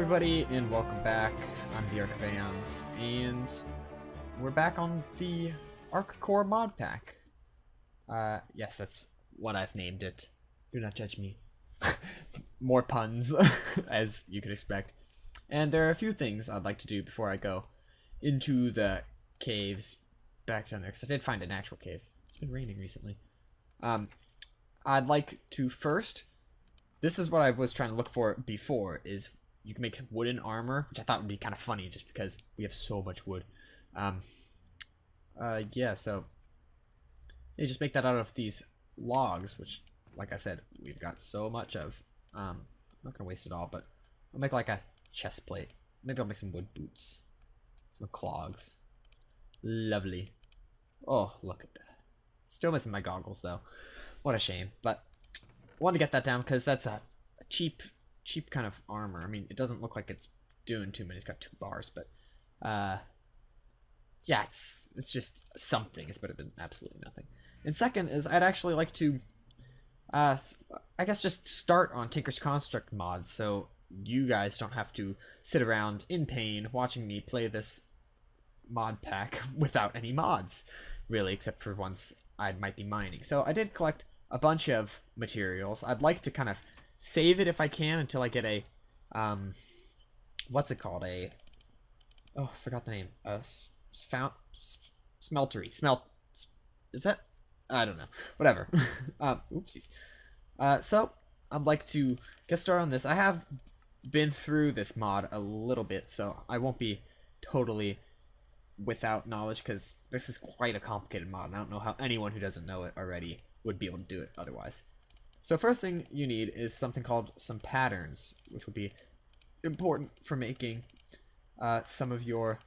everybody, and welcome back. I'm TheArkOfAeons, and we're back on the ArkCore Mod pack. Yes, that's what I've named it. Do not judge me. More puns, as you could expect. And there are a few things I'd like to do before I go into the caves back down there, because I did find an actual cave. It's been raining recently. I'd like to first... This is what I was trying to look for before, is you can make wooden armor, which I thought would be kind of funny just because we have so much wood. Yeah, so you just make that out of these logs, which, like I said, we've got so much of. I'm not going to waste it all, but I'll make like a chest plate. Maybe I'll make some wood boots. Some clogs. Lovely. Oh, look at that. Still missing my goggles, though. What a shame, but... want to get that down because that's a cheap kind of armor. I mean, it doesn't look like it's doing too many. It's got 2 bars, but yeah, it's just something. It's better than absolutely nothing. And second is I'd actually like to I guess just start on Tinker's Construct mods, so you guys don't have to sit around in pain watching me play this mod pack without any mods, really, except for ones I might be mining. So I did collect a bunch of materials. I'd like to kind of save it if I can until I get a what's it called, a I forgot the name, smeltery, is that, I don't know, whatever. Oopsies. So I'd like to get started on this. I have been through this mod a little bit, so I won't be totally without knowledge, because this is quite a complicated mod, and I don't know how anyone who doesn't know it already would be able to do it otherwise. So first thing you need is something called some patterns, which will be important for making some of your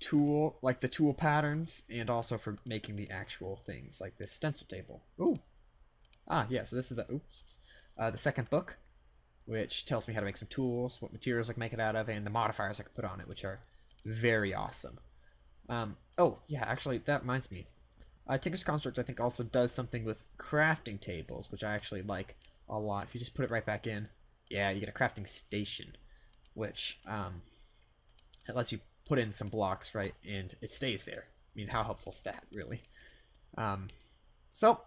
tool, like the tool patterns, and also for making the actual things, like this stencil table. Ooh. Yeah, so this is the second book, which tells me how to make some tools, what materials I can make it out of, and the modifiers I can put on it, which are very awesome. Oh, yeah, actually, that reminds me. Tinker's Construct, I think, also does something with crafting tables, which I actually like a lot. If you just put it right back in, yeah, you get a crafting station, which it lets you put in some blocks, right, and it stays there. I mean, how helpful is that, really? So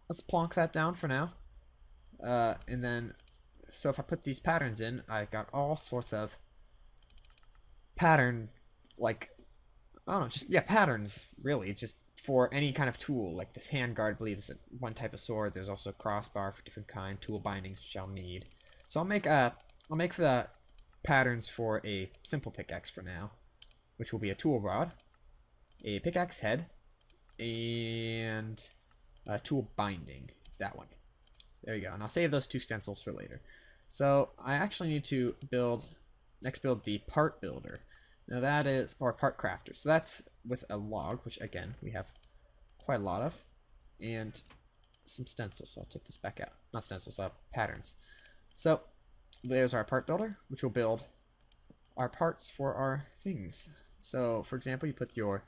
let's plonk that down for now. And then, so if I put these patterns in, I got all sorts of pattern, like, I don't know, just, yeah, patterns, really, just for any kind of tool. Like this handguard, I believe, is one type of sword. There's also a crossbar for different kind, tool bindings, which I'll need. So I'll make the patterns for a simple pickaxe for now, which will be a tool rod, a pickaxe head, and a tool binding, that one. There you go, and I'll save those 2 stencils for later. So I actually need to build the part builder. Now that is, or part crafter. So that's with a log, which again, we have quite a lot of, and some stencils. So I'll take this back out. Not stencils, patterns. So there's our part builder, which will build our parts for our things. So for example, you put your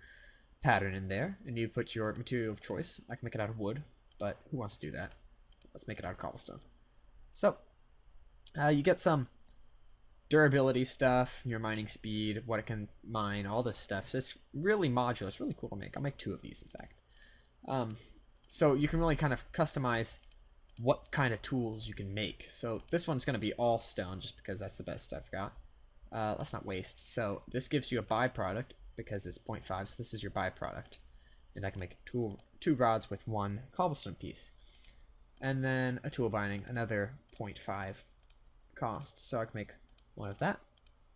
pattern in there, and you put your material of choice. I can make it out of wood, but who wants to do that? Let's make it out of cobblestone. So you get some durability stuff, your mining speed, what it can mine, all this stuff. It's really modular. It's really cool to make. I'll make 2 of these, in fact. So you can really kind of customize what kind of tools you can make. So this one's going to be all stone, just because that's the best I've got. Let's not waste. So this gives you a byproduct, because it's 0.5, so this is your byproduct. And I can make 2 rods with 1 cobblestone piece. And then a tool binding, another 0.5 cost. So I can make 1 of that,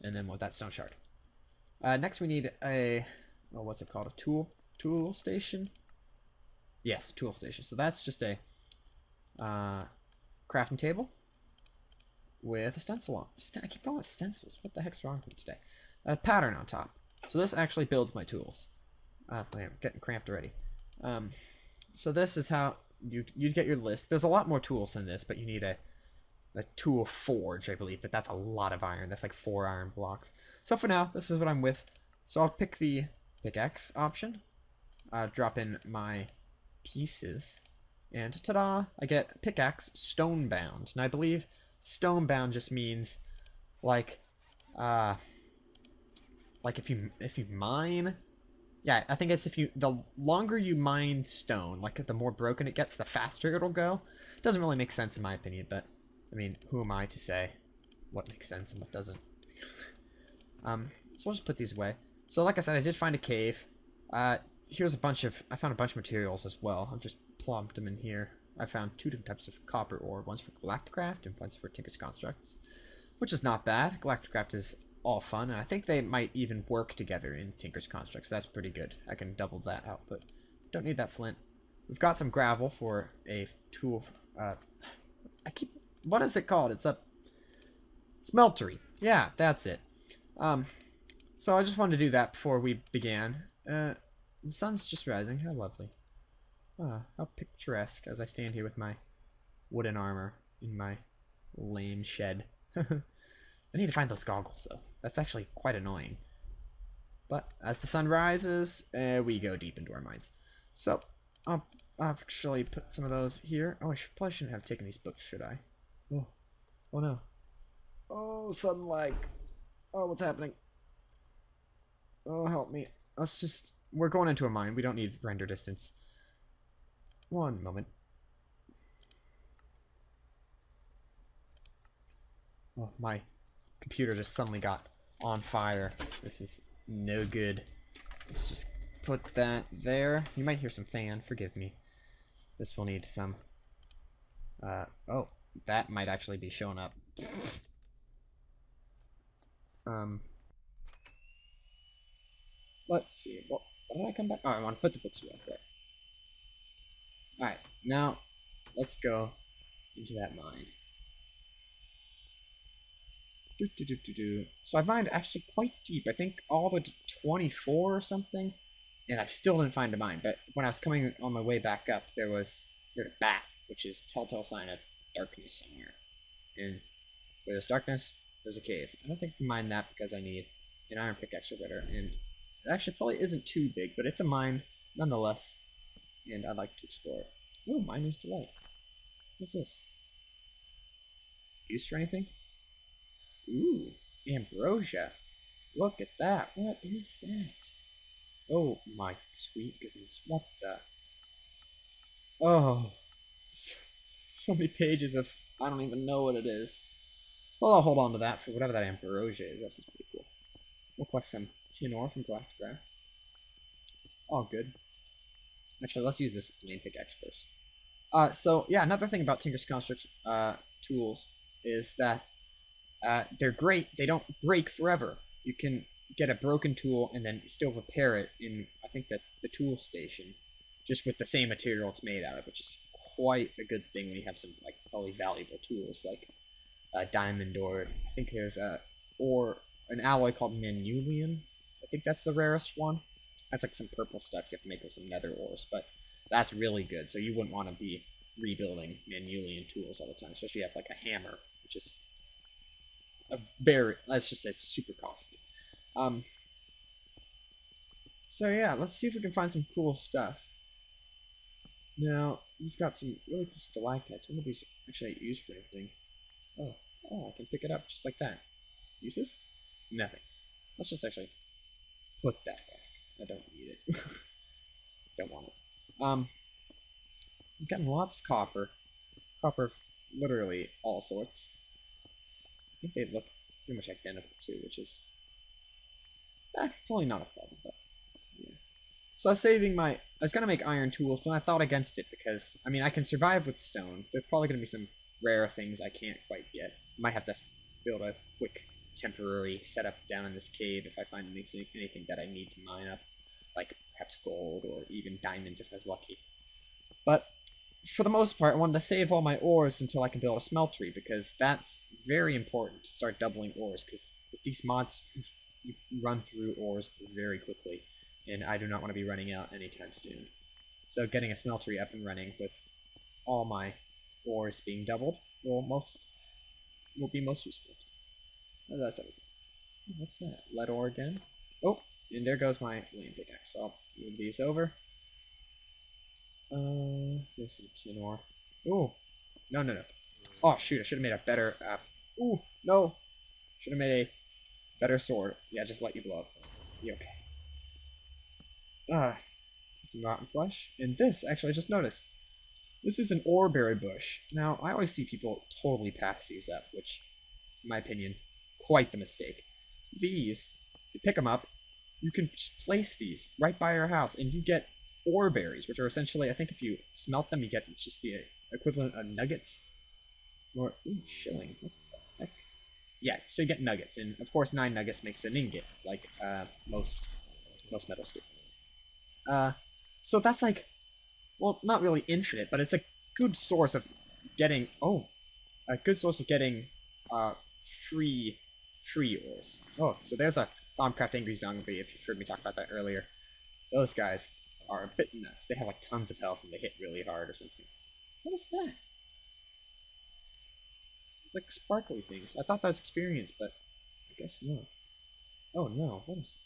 and then 1 of that stone shard. Next we need a, what's it called, a tool station? Yes, tool station. So that's just a crafting table with a stencil on. I keep calling it stencils. What the heck's wrong with me today? A pattern on top. So this actually builds my tools. I'm getting cramped already. So this is how you get your list. There's a lot more tools than this, but you need a tool forge, I believe, but that's a lot of iron. That's like 4 iron blocks. So for now, this is what I'm with. So I'll pick the pickaxe option, drop in my pieces, and ta-da! I get pickaxe stone bound. And I believe stone bound just means Like, uh, like if you mine, yeah, I think it's if you the longer you mine stone, like the more broken it gets, the faster it'll go. It doesn't really make sense in my opinion, but I mean, who am I to say what makes sense and what doesn't? So we'll just put these away. So like I said, I did find a cave. Here's a bunch of, I found a bunch of materials as well. I've just plopped them in here. I found 2 different types of copper ore. One's for Galacticraft and one's for Tinker's Constructs, which is not bad. Galacticraft is all fun, and I think they might even work together in Tinker's Constructs. That's pretty good. I can double that output. Don't need that flint. We've got some gravel for a tool. What is it called? It's a smeltery. Yeah, that's it. So I just wanted to do that before we began. The sun's just rising. How lovely. Ah, how picturesque as I stand here with my wooden armor in my lame shed. I need to find those goggles, though. That's actually quite annoying. But as the sun rises, we go deep into our mines. So I'll actually put some of those here. Oh, probably shouldn't have taken these books, should I? Oh, oh no. Oh, sudden lag. Oh, what's happening? Oh, help me. Let's just... We're going into a mine. We don't need render distance. One moment. Oh, my computer just suddenly got on fire. This is no good. Let's just put that there. You might hear some fan. Forgive me. This will need some... oh, that might actually be showing up. Let's see. What did I come back? Oh, I want to put the books away. Right. Alright, now let's go into that mine. So I mined actually quite deep. I think all the way to 24 or something. And I still didn't find a mine. But when I was coming on my way back up, there was a bat, which is telltale sign of darkness somewhere. And where there's darkness, there's a cave. I don't think I can mine that because I need an iron pickaxe or better. And it actually probably isn't too big, but it's a mine nonetheless. And I'd like to explore it. Oh, miner's delight. What's this? Used for anything? Ooh, ambrosia. Look at that. What is that? Oh my sweet goodness. What the? Oh. So many pages of... I don't even know what it is. Well, I'll hold on to that for whatever that ambrosia is. That sounds pretty cool. We'll collect some tin ore from Galacticraft. All good. Actually, let's use this lane pickaxe first. So yeah, another thing about Tinker's Constructs tools is that they're great. They don't break forever. You can get a broken tool and then still repair it in, I think, that the tool station, just with the same material it's made out of, which is quite a good thing when you have some like probably valuable tools like diamond, or I think there's an alloy called manulian. I think that's the rarest one. That's like some purple stuff you have to make with some nether ores, but that's really good. So you wouldn't want to be rebuilding manulian tools all the time, especially if you have like a hammer, which is a very, let's just say it's super costly. So yeah, let's see if we can find some cool stuff. Now, we've got some really cool stalactites. One of these actually used for anything. Oh, I can pick it up just like that. Uses? Nothing. Let's just actually put that back. I don't need it. Don't want it. We've gotten lots of copper. Copper of literally all sorts. I think they look pretty much identical too, which is probably not a problem, but yeah. So I was saving I was gonna make iron tools, but I thought against it because I mean I can survive with stone. There's probably gonna be some rare things I can't quite get. I might have to build a quick temporary setup down in this cave if I find anything that I need to mine up, like perhaps gold or even diamonds if I was lucky. But for the most part, I wanted to save all my ores until I can build a smeltery, because that's very important to start doubling ores, because with these mods, you run through ores very quickly, and I do not want to be running out anytime soon. So getting a smeltery up and running with all my ores being doubled will be most useful. Oh, that's everything. What's that? Lead ore again? Oh, and there goes my lane pickaxe. So I'll move these over. There's some tin ore. Oh, no. Oh, shoot, I should have made a better... ooh, no. Should have made a better sword. Yeah, just let you blow up. Be okay. Some rotten flesh. And this, actually, I just noticed. This is an oreberry bush. Now, I always see people totally pass these up, which, in my opinion, quite the mistake. These, you pick them up, you can just place these right by your house, and you get oreberries, which are essentially, I think if you smelt them, you get just the equivalent of nuggets. Or, ooh, shilling. What the heck? Yeah, so you get nuggets, and of course 9 nuggets makes an ingot, like most metals do. So that's like, well, not really infinite, but it's a good source of getting, free ores. Oh, so there's a Thaumcraft Angry Zombie, if you've heard me talk about that earlier. Those guys are a bit nuts. They have like tons of health and they hit really hard or something. What is that? It's like sparkly things. I thought that was experience, but I guess no. Oh no, what is...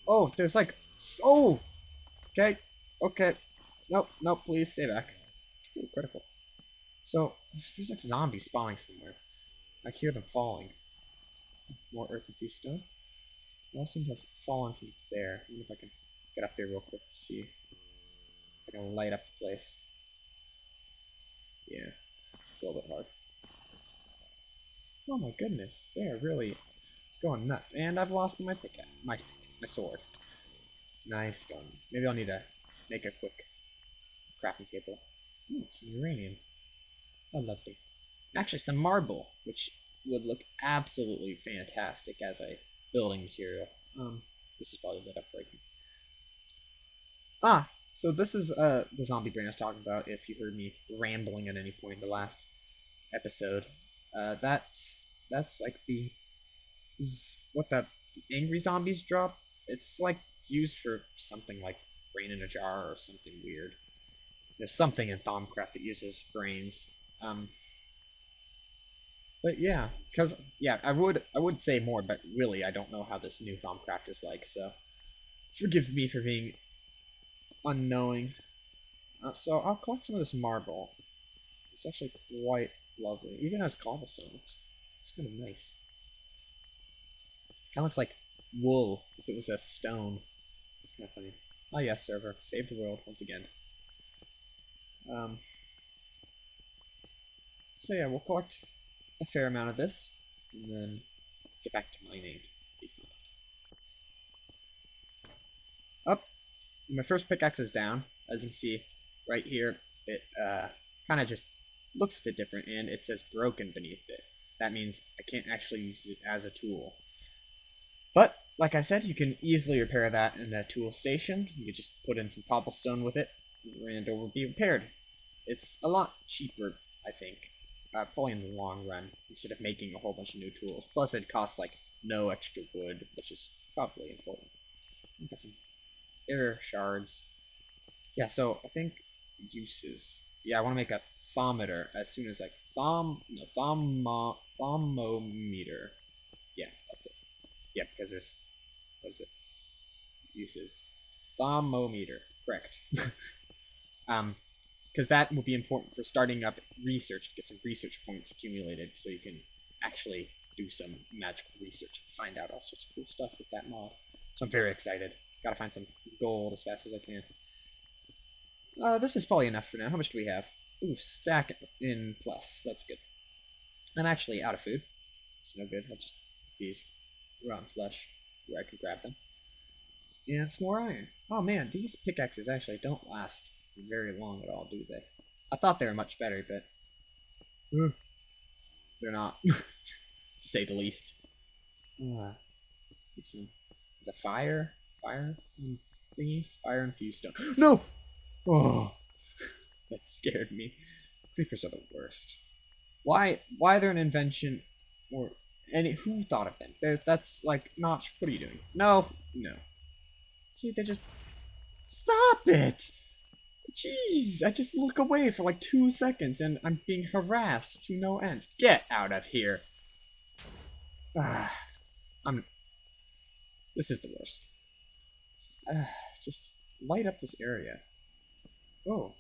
Oh, there's like... Oh! Okay, okay. Nope, nope, please stay back. Ooh, critical. So, there's like zombies spawning somewhere. I hear them falling. More earth and few stone. They all seem to have fallen from there. I wonder if I can get up there real quick to see if I can light up the place. Yeah, it's a little bit hard. Oh my goodness, they are really going nuts. And I've lost my pickaxe, my sword. Nice gun. Maybe I'll need to make a quick crafting table. Ooh, some uranium. Oh, lovely. Actually, some marble, which would look absolutely fantastic as a building material. This is probably lit up right here. Ah, so this is the zombie brain I was talking about. If you heard me rambling at any point in the last episode, that's like what the angry zombies drop. It's like used for something like brain in a jar or something weird. There's something in Thaumcraft that uses brains. But yeah, because yeah, I would say more, but really I don't know how this new Thaumcraft is like, so forgive me for being unknowing. So I'll collect some of this marble. It's actually quite lovely. Even has cobblestone. It's kind of nice. Kind of looks like wool if it was a stone. It's kind of funny. Oh yes, server. Save the world once again. So yeah, we'll collect a fair amount of this, and then get back to mining. Up. My first pickaxe is down. As you can see right here, it kind of just looks a bit different, and it says broken beneath it. That means I can't actually use it as a tool. But, like I said, you can easily repair that in a tool station. You can just put in some cobblestone with it, and it will be repaired. It's a lot cheaper, I think, probably in the long run, instead of making a whole bunch of new tools. Plus, it costs, like, no extra wood, which is probably important. Got some air shards. Yeah, so I think uses... Yeah, I want to make a thermometer as soon as, like, thermometer. Yeah, that's it. Yeah, because there's... What is it? Uses. Thermometer. Correct. Because that will be important for starting up research, to get some research points accumulated, so you can actually do some magical research and find out all sorts of cool stuff with that mod. So I'm very excited. Gotta find some gold as fast as I can. This is probably enough for now. How much do we have? Ooh, stack in plus. That's good. I'm actually out of food. It's no good. I'll just these rotten flesh where I can grab them. And some more iron. Oh man, these pickaxes actually don't last very long at all, do they? I thought they were much better, but they're not, to say the least. There's a fire thingies, fire and fuse stone. No! Oh, that scared me. Creepers are the worst. Why they're an invention, or who thought of them? That's like not. What are you doing? No. See, they just stop it. Jeez, I just look away for like 2 seconds and I'm being harassed to no end. Get out of here. This is the worst. Just light up this area. Oh,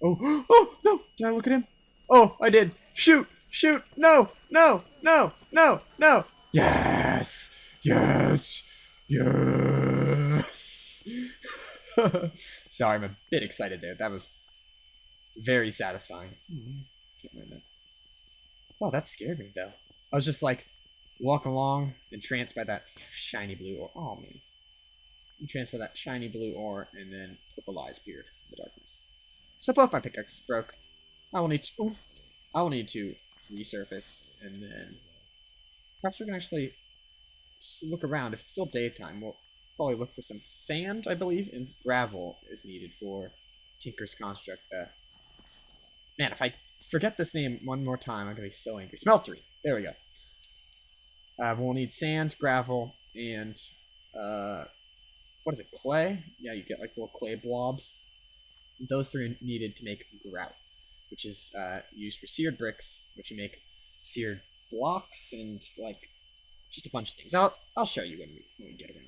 no! Did I look at him? Oh, I did. Shoot! Shoot! No! No! No! No! No! Yes! Yes! Yes! Sorry, I'm a bit excited there. That was very satisfying. Can't mind that. Oh, that scared me, though. I was just like, walking along, entranced by that shiny blue ore. Oh, man. Entranced by that shiny blue ore, and then purple eyes appeared in the darkness. So both my pickaxes broke. I will need to... I will need to resurface, and then perhaps we can actually look around. If it's still daytime, we'll probably look for some sand, I believe, and gravel is needed for Tinker's Construct. Man, if I forget this name one more time, I'm gonna be so angry. Smeltery. There we go. We'll need sand, gravel, and what is it? Clay? Yeah, you get like little clay blobs. Those three are needed to make grout, which is used for seared bricks, which you make seared blocks and like just a bunch of things. I'll show you when we get around